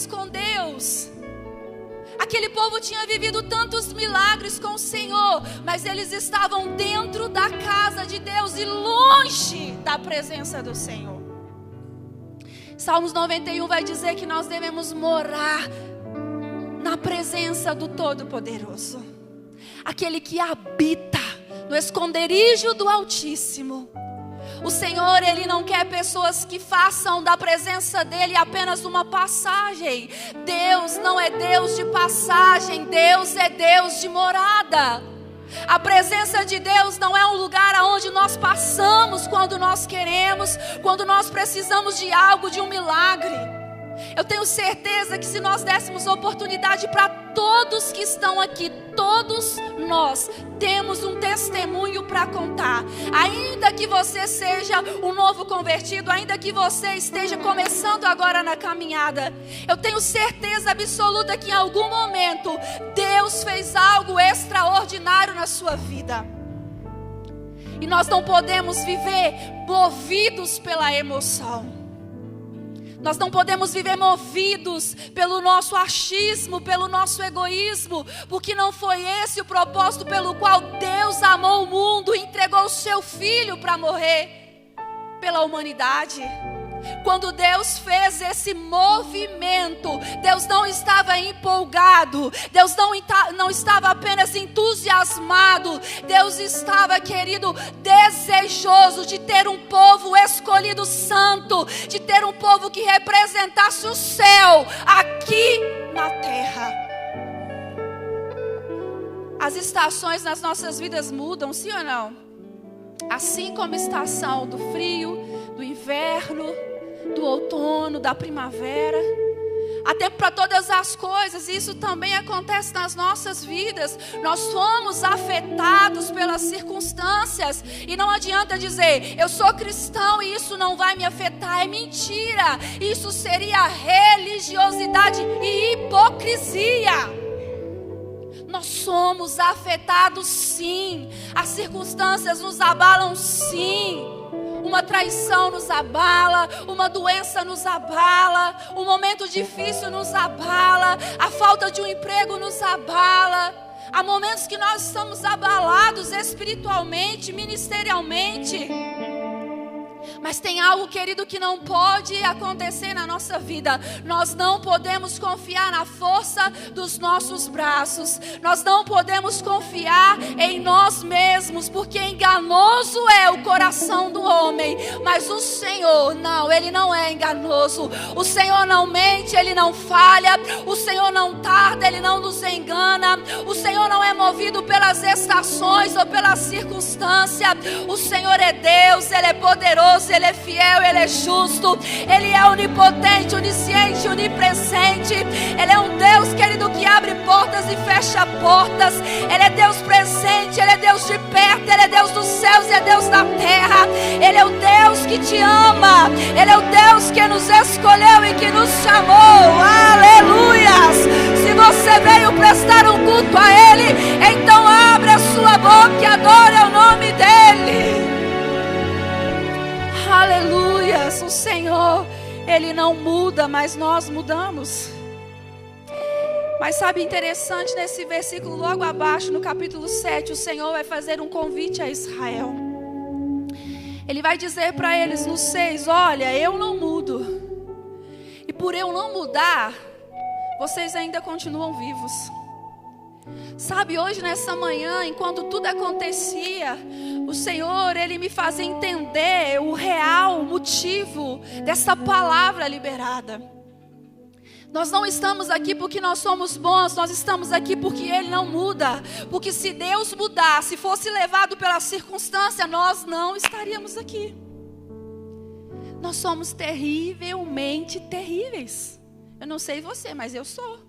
com Deus. Aquele povo tinha vivido tantos milagres com o Senhor, mas eles estavam dentro da casa de Deus e longe da presença do Senhor. Salmos 91 vai dizer que nós devemos morar na presença do Todo-Poderoso, aquele que habita no esconderijo do Altíssimo. O Senhor, Ele não quer pessoas que façam da presença dEle apenas uma passagem. Deus não é Deus de passagem, Deus é Deus de morada. A presença de Deus não é um lugar aonde nós passamos quando nós queremos, quando nós precisamos de algo, de um milagre. Eu tenho certeza que se nós dessemos oportunidade para todos que estão aqui, todos nós temos um testemunho para contar. Ainda que você seja um novo convertido, ainda que você esteja começando agora na caminhada, eu tenho certeza absoluta que em algum momento Deus fez algo extraordinário na sua vida. E nós não podemos viver movidos pela emoção. Nós não podemos viver movidos pelo nosso achismo, pelo nosso egoísmo, porque não foi esse o propósito pelo qual Deus amou o mundo e entregou o seu Filho para morrer pela humanidade. Quando Deus fez esse movimento, Deus não estava empolgado, Deus não estava apenas entusiasmado, Deus estava, querido, desejoso de ter um povo escolhido santo, de ter um povo que representasse o céu aqui na terra. As estações nas nossas vidas mudam, sim ou não? Assim como a estação do frio, do inverno, do outono, da primavera. Há tempo para todas as coisas, e isso também acontece nas nossas vidas. Nós somos afetados pelas circunstâncias, e não adianta dizer, eu sou cristão e isso não vai me afetar. É mentira, isso seria religiosidade e hipocrisia. Nós somos afetados sim, as circunstâncias nos abalam sim. Uma traição nos abala, uma doença nos abala, um momento difícil nos abala, a falta de um emprego nos abala. Há momentos que nós estamos abalados espiritualmente, ministerialmente. Mas tem algo, querido, que não pode acontecer na nossa vida. Nós não podemos confiar na força dos nossos braços. Nós não podemos confiar em nós mesmos, porque enganoso é o coração do homem. Mas o Senhor, não, Ele não é enganoso. O Senhor não mente, Ele não falha. O Senhor não tarda, Ele não nos engana. O Senhor não é movido pelas estações ou pela circunstância. O Senhor é Deus, Ele é poderoso, Ele é fiel, Ele é justo, Ele é onipotente, onisciente, onipresente. Ele é um Deus, querido, que abre portas e fecha portas. Ele é Deus presente, Ele é Deus de perto, Ele é Deus dos céus e é Deus da terra. Ele é o Deus que te ama, Ele é o Deus que nos escolheu e que nos chamou. Aleluias! Se você veio prestar um culto a Ele, então abre a sua boca e adore o nome dEle. Aleluias, o Senhor, Ele não muda, mas nós mudamos. Mas sabe, interessante, nesse versículo logo abaixo, no capítulo 7, o Senhor vai fazer um convite a Israel. Ele vai dizer para eles no 6, olha, eu não mudo. E por eu não mudar, vocês ainda continuam vivos. Sabe, hoje nessa manhã, enquanto tudo acontecia, o Senhor, Ele me fazia entender o real motivo dessa palavra liberada. Nós não estamos aqui porque nós somos bons, nós estamos aqui porque Ele não muda. Porque se Deus mudar, se fosse levado pela circunstância, nós não estaríamos aqui. Nós somos terrivelmente terríveis. Eu não sei você, mas eu sou.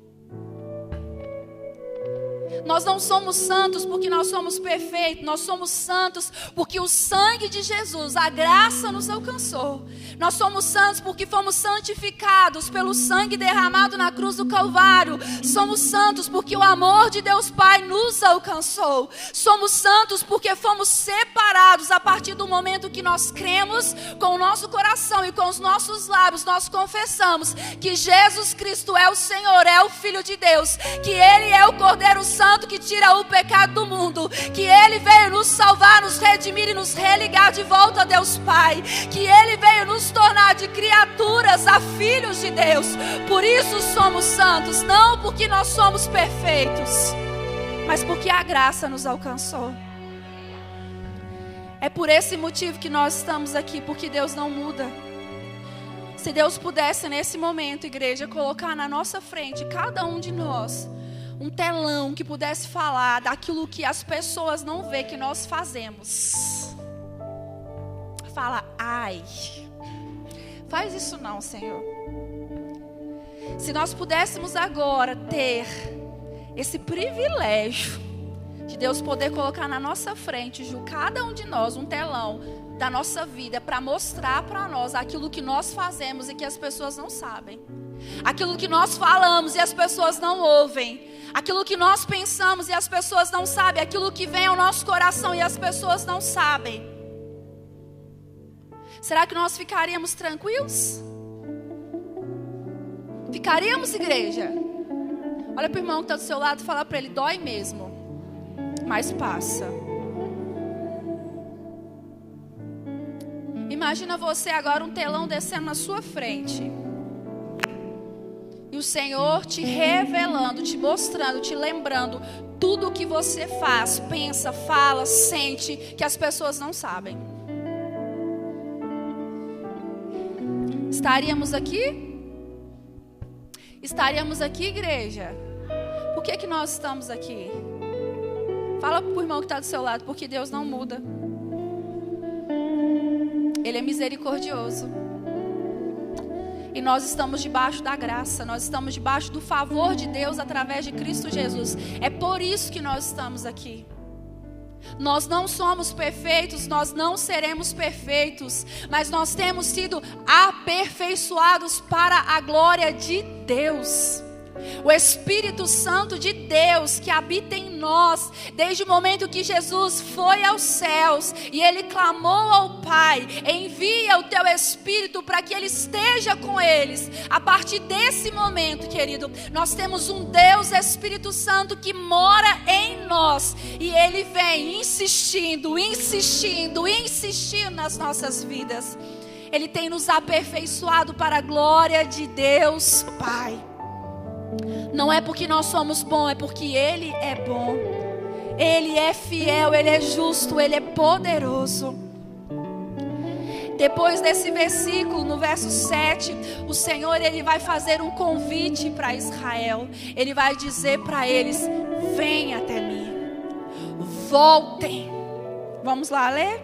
Nós não somos santos porque nós somos perfeitos. Nós somos santos porque o sangue de Jesus, a graça nos alcançou. Nós somos santos porque fomos santificados pelo sangue derramado na cruz do Calvário. Somos santos porque o amor de Deus Pai nos alcançou. Somos santos porque fomos separados a partir do momento que nós cremos com o nosso coração e com os nossos lábios. Nós confessamos que Jesus Cristo é o Senhor, é o Filho de Deus, que Ele é o Cordeiro Santo que tira o pecado do mundo, que Ele veio nos salvar, nos redimir e nos religar de volta a Deus Pai, que Ele veio nos tornar de criaturas a filhos de Deus. Por isso somos santos, não porque nós somos perfeitos, mas porque a graça nos alcançou. É por esse motivo que nós estamos aqui, porque Deus não muda. Se Deus pudesse nesse momento, igreja, colocar na nossa frente, cada um de nós, um telão que pudesse falar daquilo que as pessoas não vê que nós fazemos. Fala, ai, faz isso não, Senhor. Se nós pudéssemos agora ter esse privilégio de Deus poder colocar na nossa frente, cada um de nós, um telão da nossa vida para mostrar para nós aquilo que nós fazemos e que as pessoas não sabem. Aquilo que nós falamos e as pessoas não ouvem. Aquilo que nós pensamos e as pessoas não sabem. Aquilo que vem ao nosso coração e as pessoas não sabem. Será que nós ficaríamos tranquilos? Ficaríamos, igreja? Olha para o irmão que está do seu lado e fala para ele, dói mesmo, mas passa. Imagina você agora um telão descendo na sua frente. E o Senhor te revelando, te mostrando, te lembrando tudo o que você faz, pensa, fala, sente, que as pessoas não sabem. Estaríamos aqui? Estaríamos aqui, igreja? Por que nós estamos aqui? Fala para o irmão que está do seu lado, porque Deus não muda. Ele é misericordioso. E nós estamos debaixo da graça, nós estamos debaixo do favor de Deus através de Cristo Jesus. É por isso que nós estamos aqui. Nós não somos perfeitos, nós não seremos perfeitos, mas nós temos sido aperfeiçoados para a glória de Deus. O Espírito Santo de Deus que habita em nós, desde o momento que Jesus foi aos céus e Ele clamou ao Pai, envia o Teu Espírito para que Ele esteja com eles. A partir desse momento, querido, nós temos um Deus Espírito Santo que mora em nós e Ele vem insistindo nas nossas vidas. Ele tem nos aperfeiçoado para a glória de Deus Pai. Não é porque nós somos bons, é porque Ele é bom. Ele é fiel, Ele é justo, Ele é poderoso. Depois desse versículo, no verso 7, o Senhor, Ele vai fazer um convite para Israel. Ele vai dizer para eles, vem até mim, voltem. Vamos lá ler?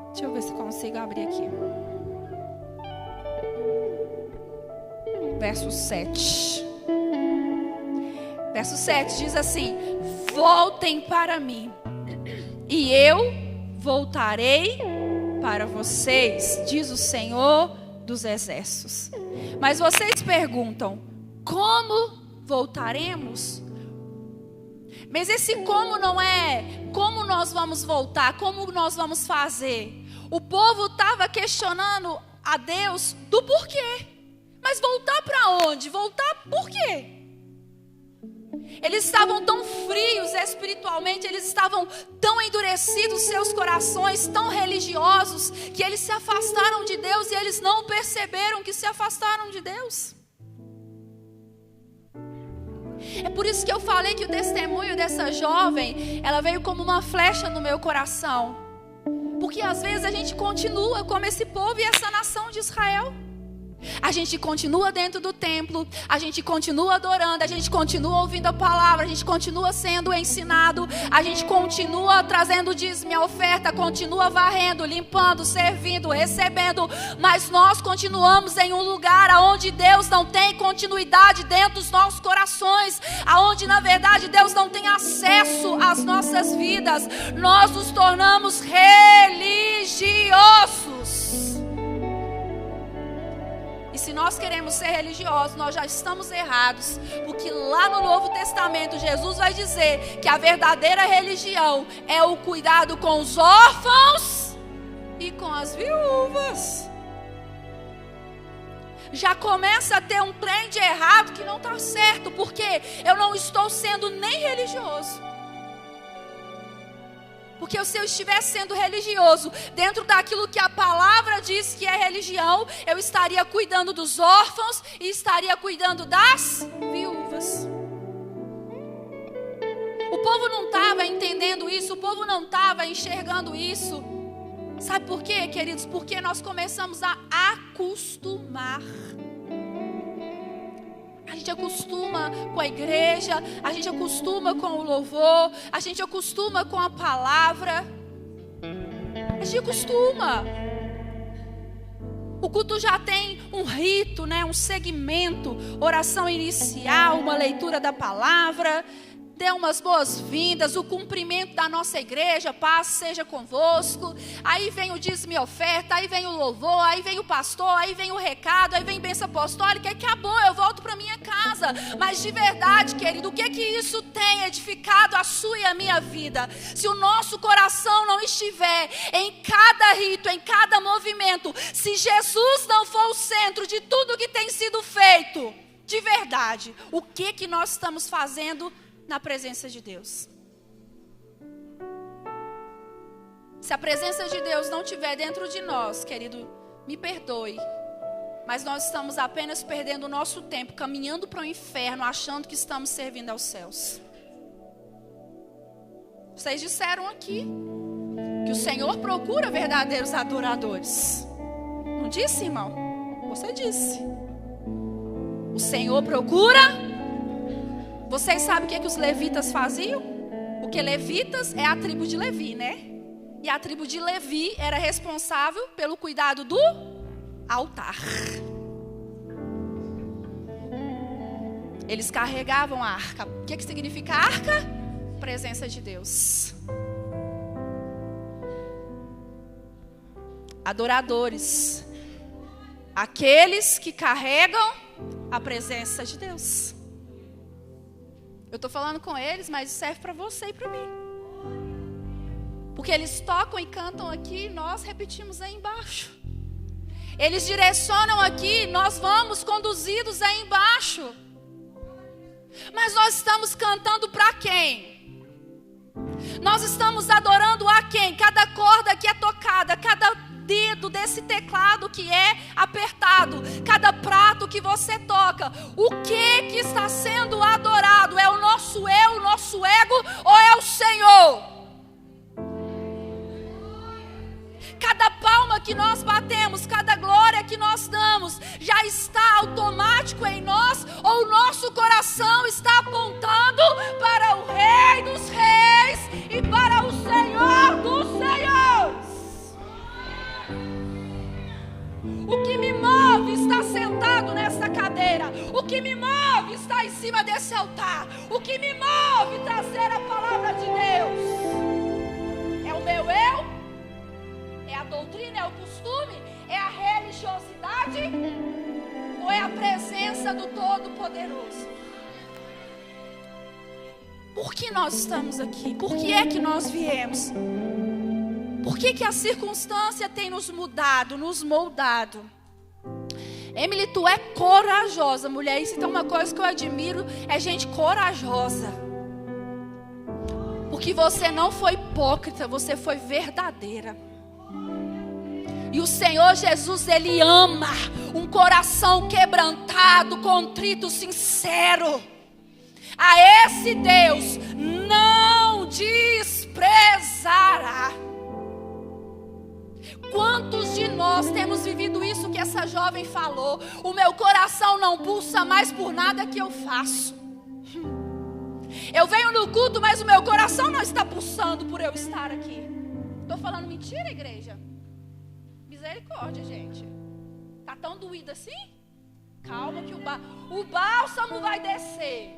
Deixa eu ver se consigo abrir aqui. Verso 7. Verso 7 diz assim: voltem para mim, e eu voltarei para vocês, diz o Senhor dos Exércitos. Mas vocês perguntam: como voltaremos? Mas esse como não é como nós vamos voltar, como nós vamos fazer. O povo estava questionando a Deus do porquê. Mas voltar para onde? Voltar por quê? Eles estavam tão frios espiritualmente, eles estavam tão endurecidos, seus corações tão religiosos, que eles se afastaram de Deus e eles não perceberam que se afastaram de Deus. É por isso que eu falei que o testemunho dessa jovem, ela veio como uma flecha no meu coração. Porque às vezes a gente continua como esse povo e essa nação de Israel. A gente continua dentro do templo, a gente continua adorando, a gente continua ouvindo a palavra, a gente continua sendo ensinado, a gente continua trazendo dízimo e oferta, continua varrendo, limpando, servindo, recebendo, mas nós continuamos em um lugar onde Deus não tem continuidade dentro dos nossos corações, aonde na verdade Deus não tem acesso às nossas vidas. Nós nos tornamos religiosos. E se nós queremos ser religiosos, nós já estamos errados. Porque lá no Novo Testamento, Jesus vai dizer que a verdadeira religião é o cuidado com os órfãos e com as viúvas. Já começa a ter um trem de errado que não está certo. Porque eu não estou sendo nem religioso. Porque se eu estiver sendo religioso dentro daquilo que a palavra diz que é religião, eu estaria cuidando dos órfãos e estaria cuidando das viúvas. O povo não estava entendendo isso, o povo não estava enxergando isso. Sabe por quê, queridos? Porque nós começamos a acostumar. A gente acostuma com a igreja, a gente acostuma com o louvor, a gente acostuma com a palavra. A gente acostuma. O culto já tem um rito, né? Um segmento, oração inicial, uma leitura da palavra, dê umas boas-vindas, o cumprimento da nossa igreja, paz seja convosco. Aí vem o dízimo e oferta, aí vem o louvor, aí vem o pastor, aí vem o recado, aí vem bênção apostólica, e acabou, eu volto para minha casa. Mas de verdade, querido, o que isso tem edificado a sua e a minha vida? Se o nosso coração não estiver em cada rito, em cada movimento, se Jesus não for o centro de tudo que tem sido feito, de verdade, o que nós estamos fazendo na presença de Deus? Se a presença de Deus não estiver dentro de nós, querido, me perdoe, mas nós estamos apenas perdendo o nosso tempo, caminhando para o inferno, achando que estamos servindo aos céus. Vocês disseram aqui que o Senhor procura verdadeiros adoradores. Não disse, irmão? Você disse. O Senhor procura. Vocês sabem o que os levitas faziam? Porque levitas é a tribo de Levi, né? E a tribo de Levi era responsável pelo cuidado do altar. Eles carregavam a arca. O que significa arca? Presença de Deus. Adoradores. Aqueles que carregam a presença de Deus. Eu estou falando com eles, mas serve para você e para mim. Porque eles tocam e cantam aqui, nós repetimos aí embaixo. Eles direcionam aqui, nós vamos conduzidos aí embaixo. Mas nós estamos cantando para quem? Nós estamos adorando a quem? Cada corda que é tocada, cada dedo desse teclado que é apertado, cada prato que você toca, o que está sendo adorado? É o nosso eu, o nosso ego, ou é o Senhor? Cada palma que nós batemos, cada glória que nós damos, já está automático em nós, ou o nosso coração está apontando para o Rei dos Reis e para o Senhor dos Senhores? O que me move está sentado nessa cadeira. O que me move está em cima desse altar. O que me move trazer a palavra de Deus é o meu eu? É a doutrina? É o costume? É a religiosidade? Ou é a presença do Todo-Poderoso? Por que nós estamos aqui? Por que é que nós viemos? Por que a circunstância tem nos mudado, nos moldado? Emily, tu é corajosa, mulher. Isso então é uma coisa que eu admiro, é gente corajosa. Porque você não foi hipócrita, você foi verdadeira. E o Senhor Jesus, Ele ama um coração quebrantado, contrito, sincero. A esse Deus não desprezará. Quantos de nós temos vivido isso que essa jovem falou? O meu coração não pulsa mais por nada que eu faço. Eu venho no culto, mas o meu coração não está pulsando por eu estar aqui. Estou falando mentira, igreja? Misericórdia, gente. Tá tão doído assim? Calma que o bálsamo vai descer.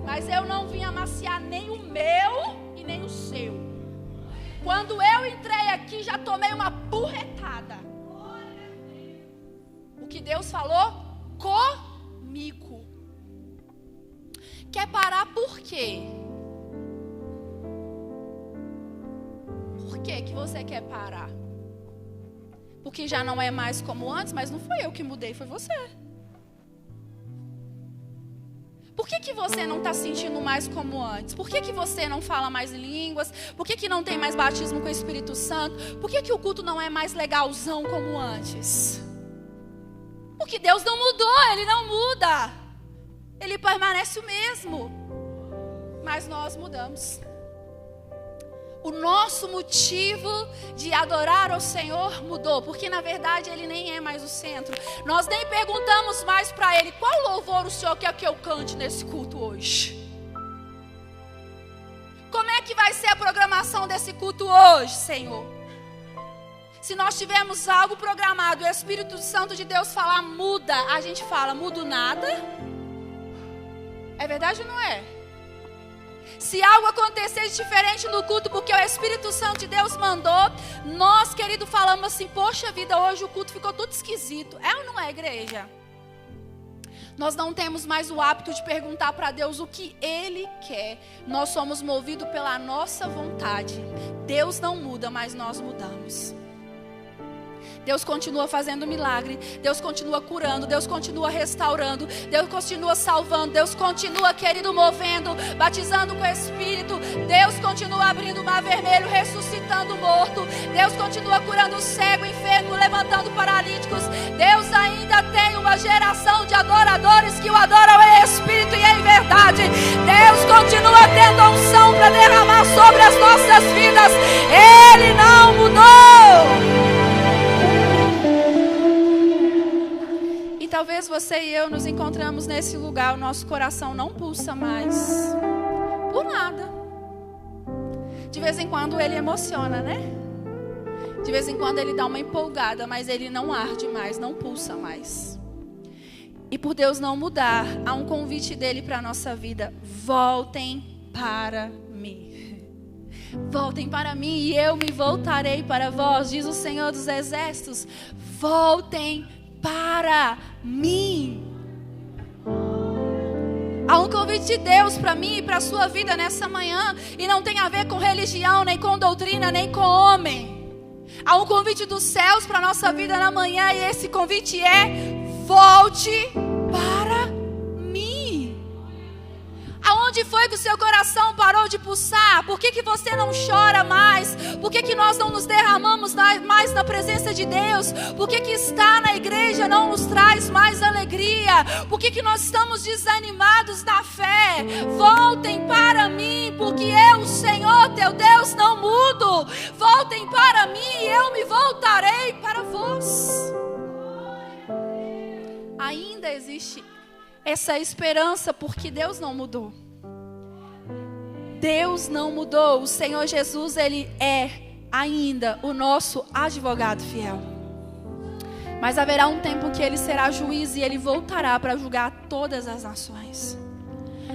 Mas eu não vim amaciar nem o meu e nem o seu. Quando eu entrei aqui, já tomei uma burretada. O que Deus falou comigo. Quer parar por quê? Por que você quer parar? Porque já não é mais como antes, mas não foi eu que mudei, foi você. Por que você não está sentindo mais como antes? Por que você não fala mais em línguas? Por que não tem mais batismo com o Espírito Santo? Por que o culto não é mais legalzão como antes? Porque Deus não mudou, Ele não muda. Ele permanece o mesmo. Mas nós mudamos. O nosso motivo de adorar ao Senhor mudou, porque na verdade Ele nem é mais o centro. Nós nem perguntamos mais para Ele, qual louvor o Senhor quer que eu cante nesse culto hoje? Como é que vai ser a programação desse culto hoje, Senhor? Se nós tivermos algo programado, o Espírito Santo de Deus falar muda, a gente fala, mudo nada? É verdade ou não é? Se algo acontecer de diferente no culto, porque o Espírito Santo de Deus mandou, nós, querido, falamos assim, poxa vida, hoje o culto ficou tudo esquisito. É ou não é, igreja? Nós não temos mais o hábito de perguntar para Deus o que Ele quer. Nós somos movidos pela nossa vontade. Deus não muda, mas nós mudamos. Deus continua fazendo milagre, Deus continua curando, Deus continua restaurando, Deus continua salvando, Deus continua, querido, movendo, batizando com o Espírito, Deus continua abrindo o mar vermelho, ressuscitando o morto, Deus continua curando o cego, enfermo, levantando paralíticos. Deus ainda tem uma geração de adoradores que o adoram em Espírito e em verdade. Deus continua tendo a unção para derramar sobre as nossas vidas. Ele não mudou. Talvez você e eu nos encontramos nesse lugar, o nosso coração não pulsa mais, por nada. De vez em quando ele emociona, né? De vez em quando ele dá uma empolgada, mas ele não arde mais, não pulsa mais. E por Deus não mudar, há um convite dele para a nossa vida: voltem para mim. Voltem para mim e eu me voltarei para vós, diz o Senhor dos Exércitos. Voltem para mim. Há um convite de Deus para mim e para a sua vida nessa manhã, e não tem a ver com religião, nem com doutrina, nem com homem. Há um convite dos céus para a nossa vida na manhã, e esse convite é: volte para mim. Aonde foi que o seu coração parou de pulsar? Por que você não chora mais? Por que nós não nos derramamos mais na presença de Deus? Por que estar na igreja não nos traz mais alegria? Por que nós estamos desanimados na fé? Voltem para mim, porque eu, o Senhor teu Deus, não mudo. Voltem para mim e eu me voltarei para vós. Ainda existe essa esperança, porque Deus não mudou. Deus não mudou. O Senhor Jesus, Ele é ainda o nosso advogado fiel. Mas haverá um tempo que Ele será juiz e Ele voltará para julgar todas as nações.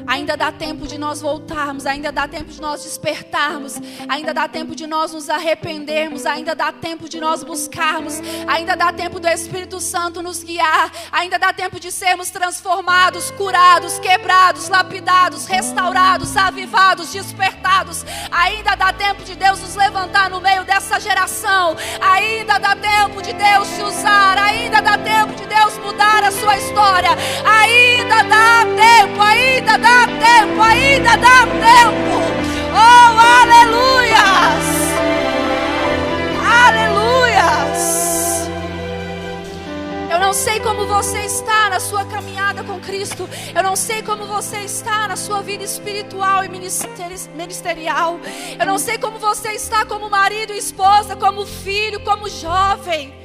Ainda dá tempo de nós voltarmos, ainda dá tempo de nós despertarmos, ainda dá tempo de nós nos arrependermos, ainda dá tempo de nós buscarmos, ainda dá tempo do Espírito Santo nos guiar, ainda dá tempo de sermos transformados, curados, quebrados, lapidados, restaurados, avivados, despertados. Ainda dá tempo de Deus nos levantar no meio dessa geração, ainda dá tempo de Deus te usar, ainda dá tempo de Deus mudar a sua história, ainda dá tempo, ainda dá tempo, ainda dá tempo. Oh, aleluias, aleluias. Eu não sei como você está na sua caminhada com Cristo. Eu não sei como você está na sua vida espiritual e ministerial. Eu não sei como você está como marido e esposa, como filho, como jovem.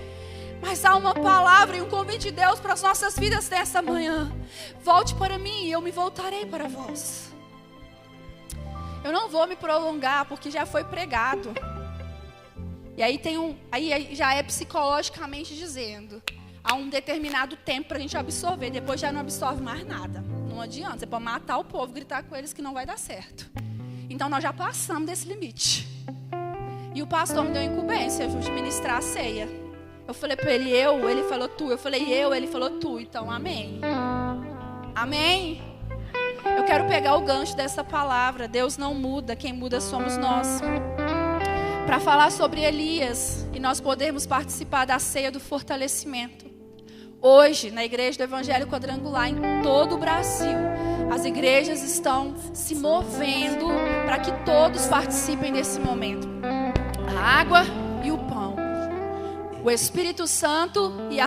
Mas há uma palavra e um convite de Deus para as nossas vidas nessa manhã. Volte para mim e eu me voltarei para vós. Eu não vou me prolongar porque já foi pregado. E aí aí já é psicologicamente dizendo. Há um determinado tempo para a gente absorver. Depois já não absorve mais nada. Não adianta. Você pode matar o povo, gritar com eles que não vai dar certo. Então nós já passamos desse limite. E o pastor me deu incumbência de ministrar a ceia. Eu falei para ele, ele falou tu. Eu falei ele falou tu. Então amém. Amém. Eu quero pegar o gancho dessa palavra. Deus não muda, quem muda somos nós. Para falar sobre Elias e nós podemos participar da ceia do fortalecimento. Hoje, na igreja do Evangelho Quadrangular, em todo o Brasil, as igrejas estão se movendo para que todos participem desse momento. A água e o pão. O Espírito Santo e a